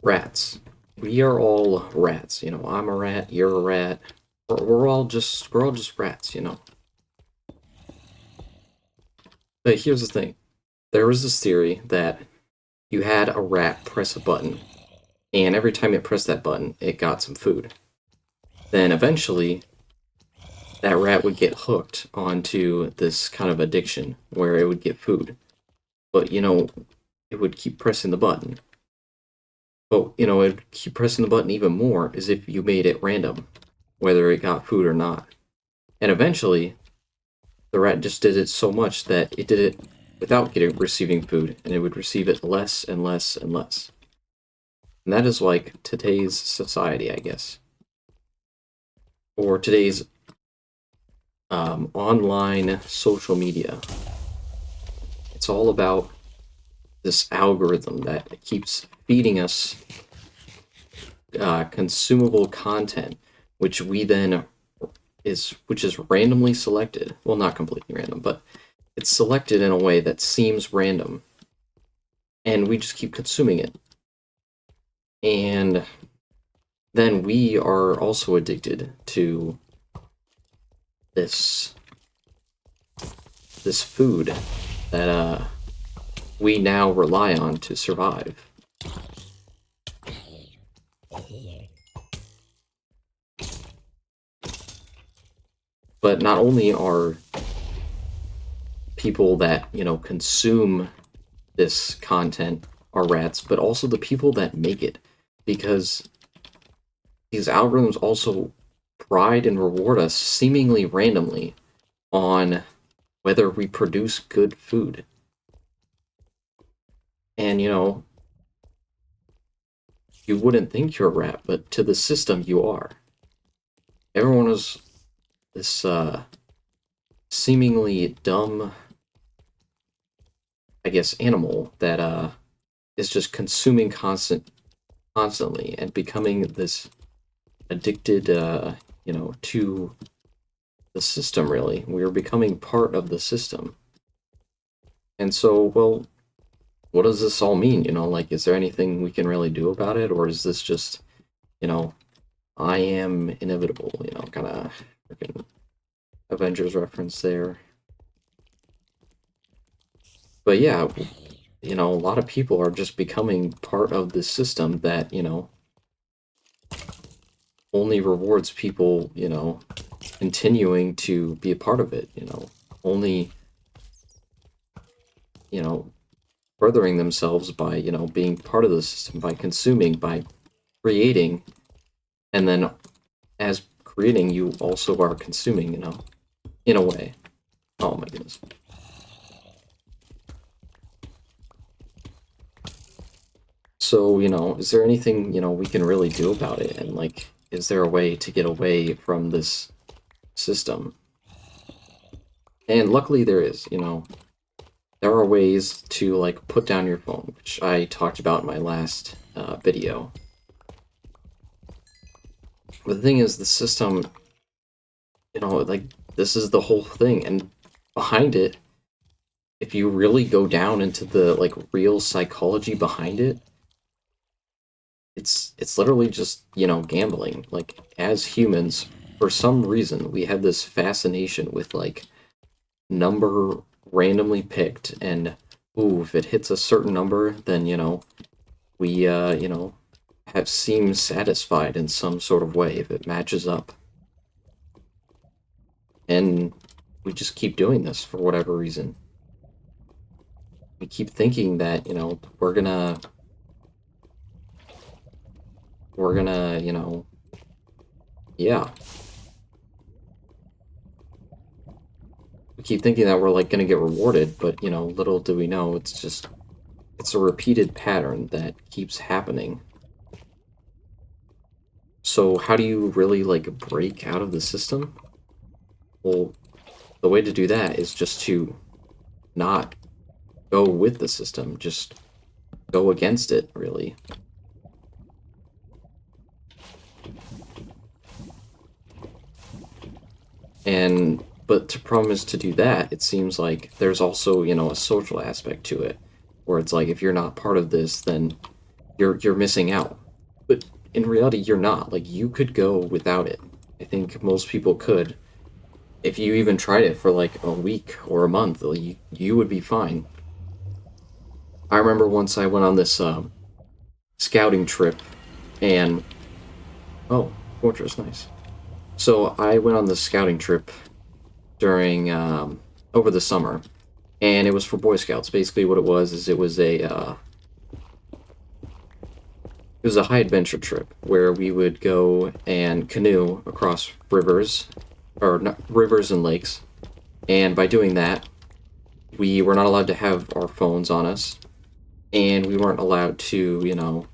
Rats. We are all rats. I'm a rat, you're a rat. We're all just rats. But here's the thing. There was this theory that you had a rat press a button, and every time it pressed that button, it got some food. Then eventually, that rat would get hooked onto this kind of addiction where it would get food. But, it would keep pressing the button. But, it would keep pressing the button even more as if you made it random, whether it got food or not. And eventually, the rat just did it so much that it did it without receiving food, and it would receive it less and less and less. And that is like today's society, I guess. Or today's online social media. It's all about this algorithm that keeps feeding us consumable content, which is randomly selected. Well, not completely random, but it's selected in a way that seems random, and we just keep consuming it. And then we are also addicted to this food that we now rely on to survive. But not only are people that, consume this content are rats, but also the people that make it. Because these algorithms also pride and reward us seemingly randomly on whether we produce good food. And, you wouldn't think you're a rat, but to the system you are. Everyone is this seemingly dumb, I guess, animal that is just consuming constantly and becoming this addicted, to the system, really. We're becoming part of the system. And so, well, what does this all mean? Is there anything we can really do about it? Or is this just, I am inevitable, kind of freaking Avengers reference there. But yeah, a lot of people are just becoming part of this system that, only rewards people, continuing to be a part of it, only, furthering themselves by, being part of the system, by consuming, by creating, and then as creating, you also are consuming, in a way. Oh my goodness. So, is there anything, we can really do about it? And, is there a way to get away from this system? And luckily there is, There are ways to, put down your phone, which I talked about in my last video. But the thing is, the system, this is the whole thing. And behind it, if you really go down into the, real psychology behind it, it's literally just, gambling. As humans, for some reason, we have this fascination with, number randomly picked, and, ooh, if it hits a certain number, then, we, have seemed satisfied in some sort of way if it matches up. And we just keep doing this for whatever reason. We keep thinking that, we're gonna, yeah. We keep thinking that we're, gonna get rewarded, but, little do we know, it's a repeated pattern that keeps happening. So how do you really, break out of the system? Well, the way to do that is just to not go with the system, just go against it, really. But to promise to do that, it seems like there's also, a social aspect to it, where it's like, if you're not part of this, then you're missing out. But in reality, you're not. Like, you could go without it. I think most people could. If you even tried it for like a week or a month, you would be fine. I remember once I went on this scouting trip, and oh, fortress, nice. So I went on this scouting trip during over the summer, and it was for Boy Scouts. Basically, what it was is it was a high adventure trip where we would go and canoe across rivers, or not, rivers and lakes. And by doing that, we were not allowed to have our phones on us, and we weren't allowed to,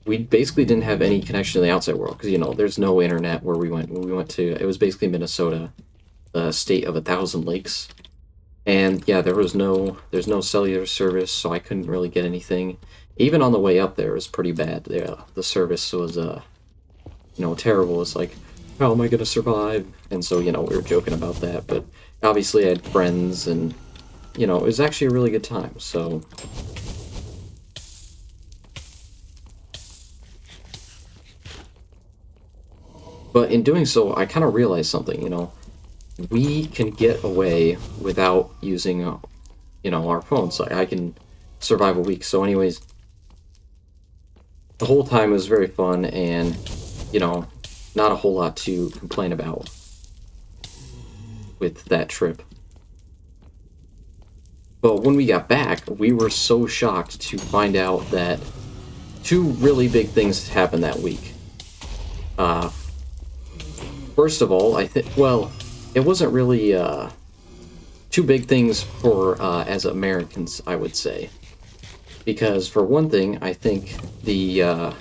we basically didn't have any connection to the outside world because, there's no internet where we went. When we went to, it was basically Minnesota, the state of 1,000 lakes. And yeah, there's no cellular service, so I couldn't really get anything. Even on the way up there, it was pretty bad. The service was, terrible. It's like, how am I going to survive? And so, we were joking about that. But obviously I had friends, and, it was actually a really good time, so... But in doing so, I kind of realized something, we can get away without using, our phones. Like, I can survive a week. So anyways, the whole time was very fun, and, not a whole lot to complain about with that trip. But when we got back, we were so shocked to find out that two really big things happened that week. First of all, I think, well, it wasn't really two big things for as Americans, I would say. Because for one thing, I think the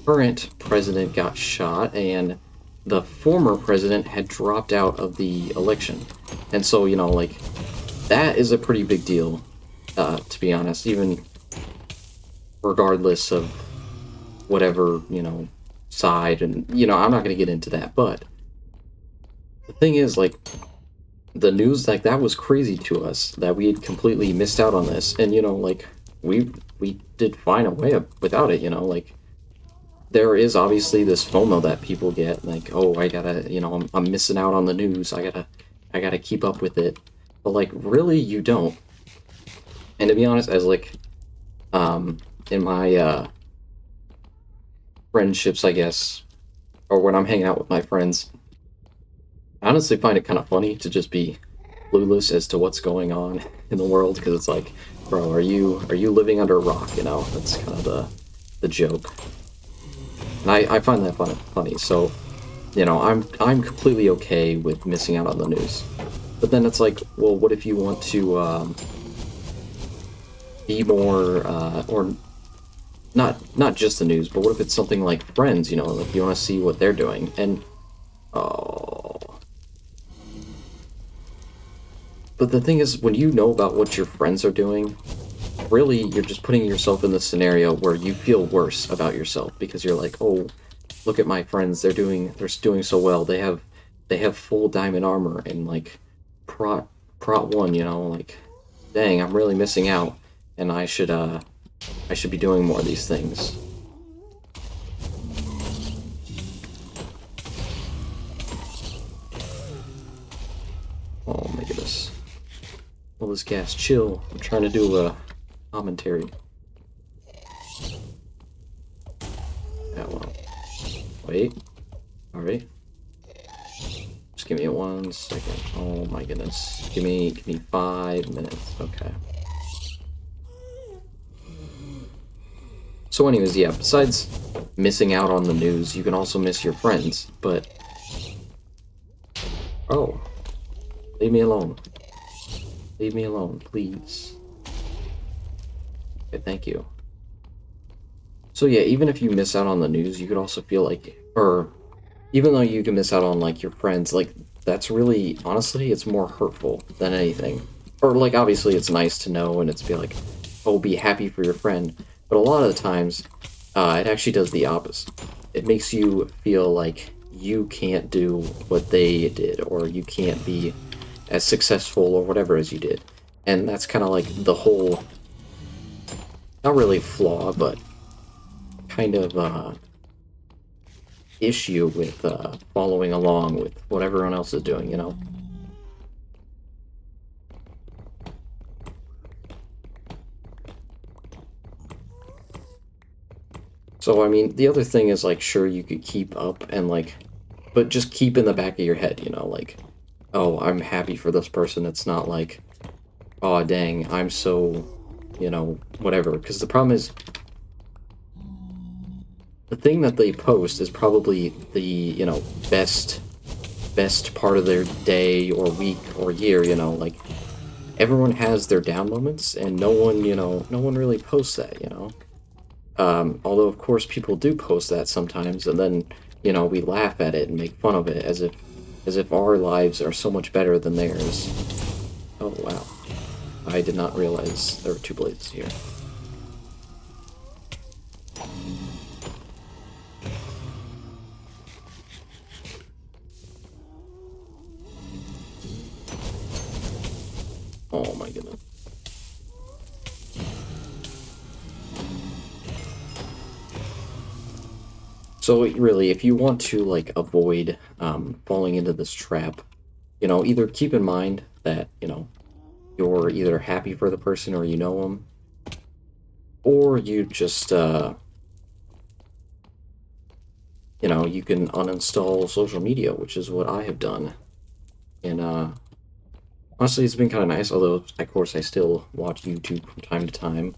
current president got shot, and the former president had dropped out of the election. And so, that is a pretty big deal, to be honest, even regardless of whatever, side, and, I'm not going to get into that, but the thing is, the news, that was crazy to us, that we had completely missed out on this, and, we did find a way without it, there is obviously this FOMO that people get, oh, I gotta, I'm missing out on the news, I gotta keep up with it, but, really, you don't. And to be honest, as, in my, friendships, I guess, or when I'm hanging out with my friends, I honestly find it kind of funny to just be clueless as to what's going on in the world, because it's like, bro, are you living under a rock? That's kind of the joke, and I find that funny. So, I'm completely okay with missing out on the news, but then it's like, well, what if you want to be more or not just the news, but what if it's something like Friends, like you want to see what they're doing, and but the thing is, when you know about what your friends are doing, really, you're just putting yourself in the scenario where you feel worse about yourself, because you're like, oh, look at my friends, they're doing so well, they have full diamond armor and prot 1, dang, I'm really missing out, and I should be doing more of these things. Oh my goodness. Well, this gas, chill. I'm trying to do a commentary. Yeah, well. Wait. Alright. Just give me 1 second. Oh my goodness. Give me 5 minutes. Okay. So anyways, yeah, besides missing out on the news, you can also miss your friends, but... Oh. Leave me alone. Leave me alone, please. Okay, thank you. So yeah, even if you miss out on the news, you could also feel like... Or, even though you can miss out on, your friends, that's really... Honestly, it's more hurtful than anything. Or, obviously it's nice to know, and it's be like, oh, be happy for your friend. But a lot of the times, it actually does the opposite. It makes you feel like you can't do what they did, or you can't be as successful or whatever as you did. And that's kind of the whole not really flaw, but kind of issue with following along with what everyone else is doing, you know? So, I mean, the other thing is, like, sure, you could keep up and, like, but just keep in the back of your head, you know, like, oh, I'm happy for this person. It's not like, oh, dang, I'm so, you know, whatever. Because the problem is, the thing that they post is probably the, you know, best part of their day or week or year, you know, like, everyone has their down moments, and no one, you know, no one really posts that, you know? Although, of course, people do post that sometimes, and then, you know, we laugh at it and make fun of it as if our lives are so much better than theirs. Oh, wow. I did not realize there were two blades here. Oh my goodness. So really, if you want to, like, avoid falling into this trap, you know, either keep in mind that, you know, you're either happy for the person or you know them, or you just, you know, you can uninstall social media, which is what I have done. And, honestly, it's been kind of nice, although, of course, I still watch YouTube from time to time.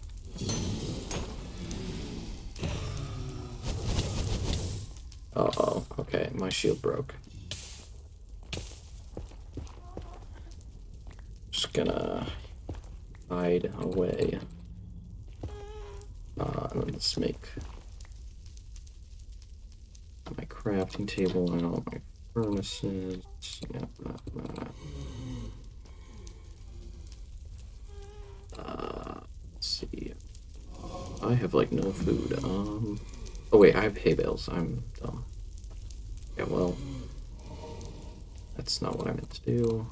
Uh-oh, okay, my shield broke. Just gonna hide away. And then let's make my crafting table and all my furnaces. Yeah, let's see. I have, like, no food. Oh wait, I have hay bales. I'm dumb. Yeah, well, that's not what I meant to do.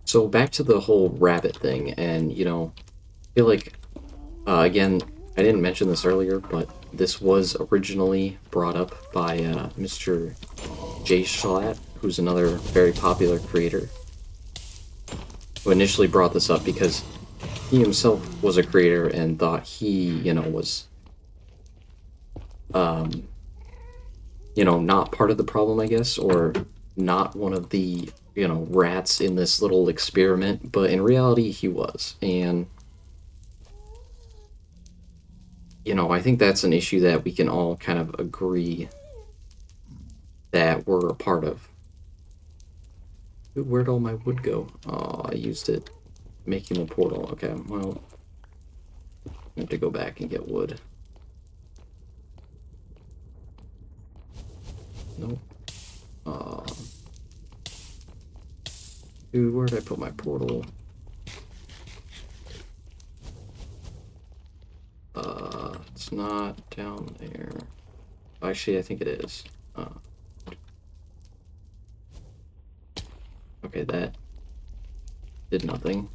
So back to the whole rabbit thing, and, you know, I feel like, again, I didn't mention this earlier, but this was originally brought up by Mr. Jay Schlatt, who's another very popular creator, who initially brought this up because he himself was a creator and thought he, you know, was, you know, not part of the problem, I guess, or not one of the, you know, rats in this little experiment, but in reality, he was. And, you know, I think that's an issue that we can all kind of agree that we're a part of. Ooh, where'd all my wood go? Oh, I used it making the portal. Okay, well, I have to go back and get wood. Nope. Dude, where did I put my portal? It's not down there. Actually, I think it is. Okay, that did nothing.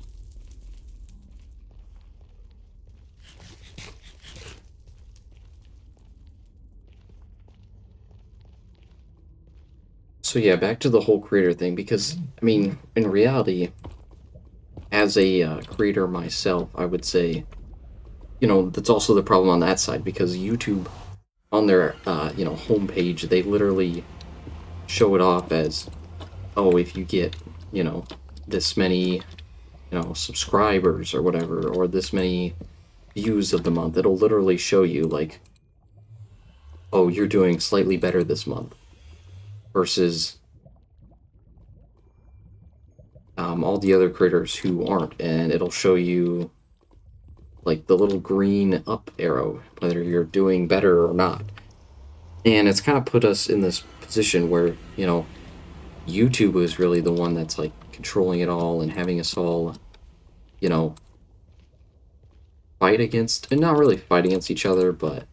So yeah, back to the whole creator thing, because, I mean, in reality, as a creator myself, I would say, you know, that's also the problem on that side, because YouTube, on their, you know, homepage, they literally show it off as, oh, if you get, you know, this many, you know, subscribers or whatever, or this many views of the month, it'll literally show you, like, oh, you're doing slightly better this month, versus all the other creators who aren't, and it'll show you, like the little green up arrow, whether you're doing better or not. And it's kind of put us in this position where, YouTube is really the one that's like controlling it all and having us all, you know, fight against, and not really fight against each other, but,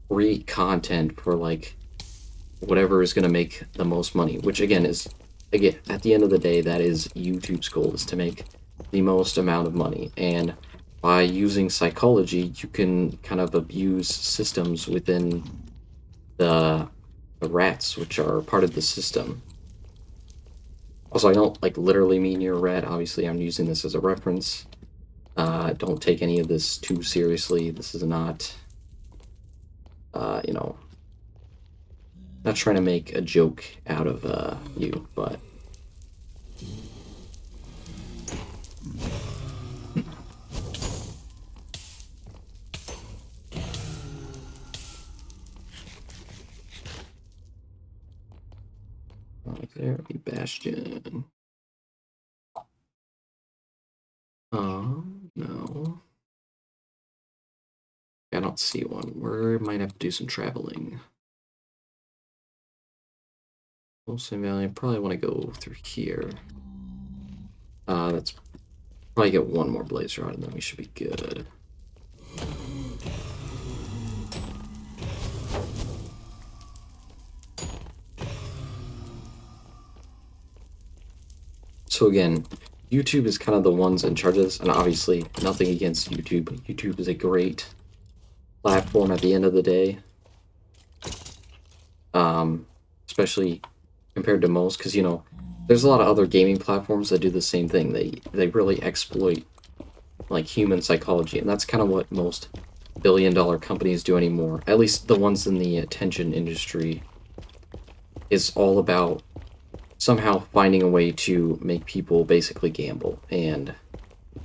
create content for like whatever is going to make the most money, which again, at the end of the day, that is YouTube's goal, is to make the most amount of money. And by using psychology, you can kind of abuse systems within the rats, which are part of the system. Also, I don't like literally mean you're a rat. Obviously, I'm using this as a reference. Don't take any of this too seriously. This is not, not trying to make a joke out of you, but there be Bastion. No. I don't see one. We might have to do some traveling. Wilson Valley, I probably want to go through here. Let's probably get one more blaze rod and then we should be good. So again, YouTube is kind of the ones in charge of this, and obviously nothing against YouTube. YouTube is a great platform at the end of the day. Especially compared to most, because, there's a lot of other gaming platforms that do the same thing. They really exploit, like, human psychology, and that's kind of what most billion-dollar companies do anymore. At least the ones in the attention industry is all about somehow finding a way to make people basically gamble,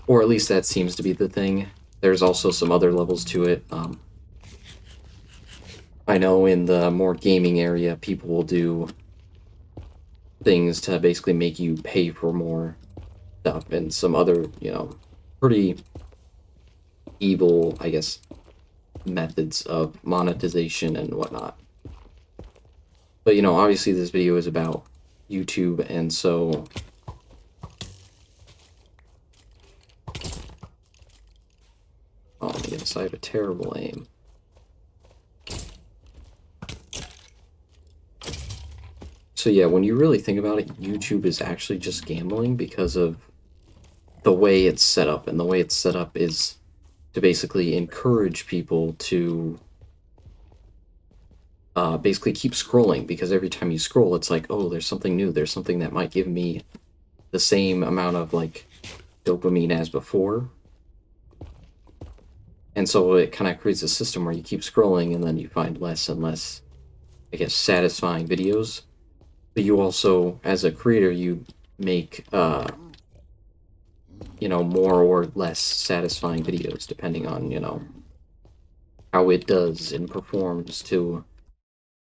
or at least that seems to be the thing. There's also some other levels to it. I know in the more gaming area, people will do things to basically make you pay for more stuff, and some other, pretty evil, I guess, methods of monetization and whatnot. But, obviously this video is about YouTube, and so oh yes, I have a terrible aim. So yeah, when you really think about it, YouTube is actually just gambling because of the way it's set up, and the way it's set up is to basically encourage people to basically keep scrolling, because every time you scroll, it's like, oh, there's something new, there's something that might give me the same amount of, like, dopamine as before. And so it kind of creates a system where you keep scrolling, and then you find less and less, I guess, satisfying videos. But you also, as a creator, you make, more or less satisfying videos, depending on, how it does and performs to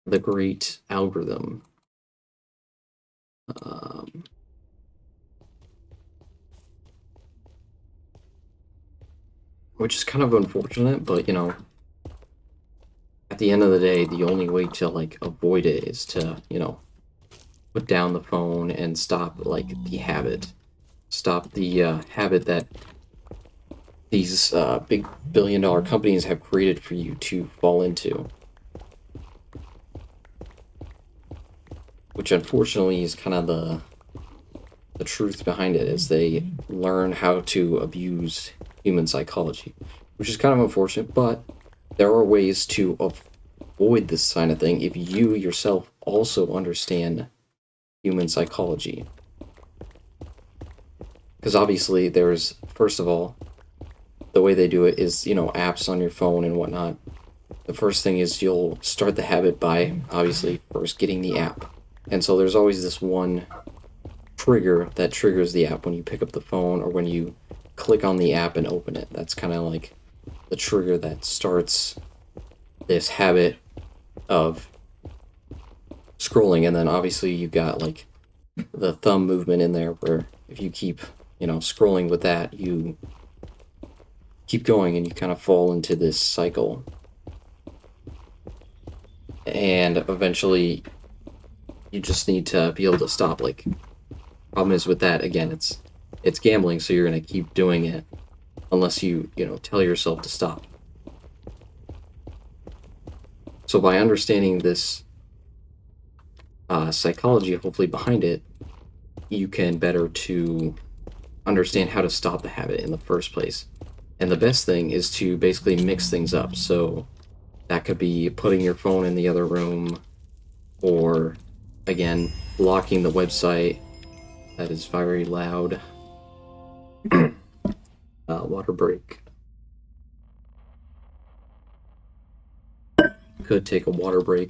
the great algorithm. Which is kind of unfortunate, but, at the end of the day, the only way to, like, avoid it is to, put down the phone and stop, like, the habit. Stop the habit that these big billion-dollar companies have created for you to fall into. Which unfortunately is kind of the truth behind it, is they learn how to abuse human psychology, which is kind of unfortunate, but there are ways to avoid this kind of thing if you yourself also understand human psychology. Because obviously there's, first of all, the way they do it is, apps on your phone and whatnot. The first thing is you'll start the habit by, obviously, first getting the app. And so there's always this one trigger that triggers the app when you pick up the phone or when you click on the app and open it. That's kind of like the trigger that starts this habit of scrolling. And then obviously you've got like the thumb movement in there, where if you keep, scrolling with that, you keep going and you kind of fall into this cycle. And eventually you just need to be able to stop. Like, problem is with that, again, it's gambling, so you're going to keep doing it unless you tell yourself to stop. So by understanding this psychology, hopefully, behind it, you can better to understand how to stop the habit in the first place. And the best thing is to basically mix things up. So that could be putting your phone in the other room, or, again, blocking the website. That is very loud. Water break. Could take a water break,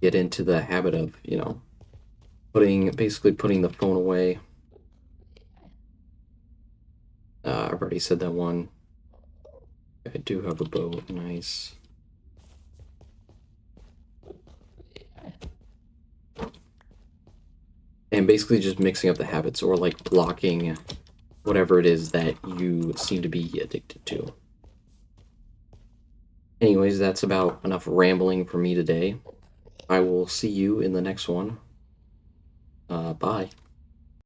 get into the habit of, basically putting the phone away. I've already said that one. I do have a boat, nice. And basically just mixing up the habits, or like blocking whatever it is that you seem to be addicted to. Anyways, that's about enough rambling for me today. I will see you in the next one. Bye.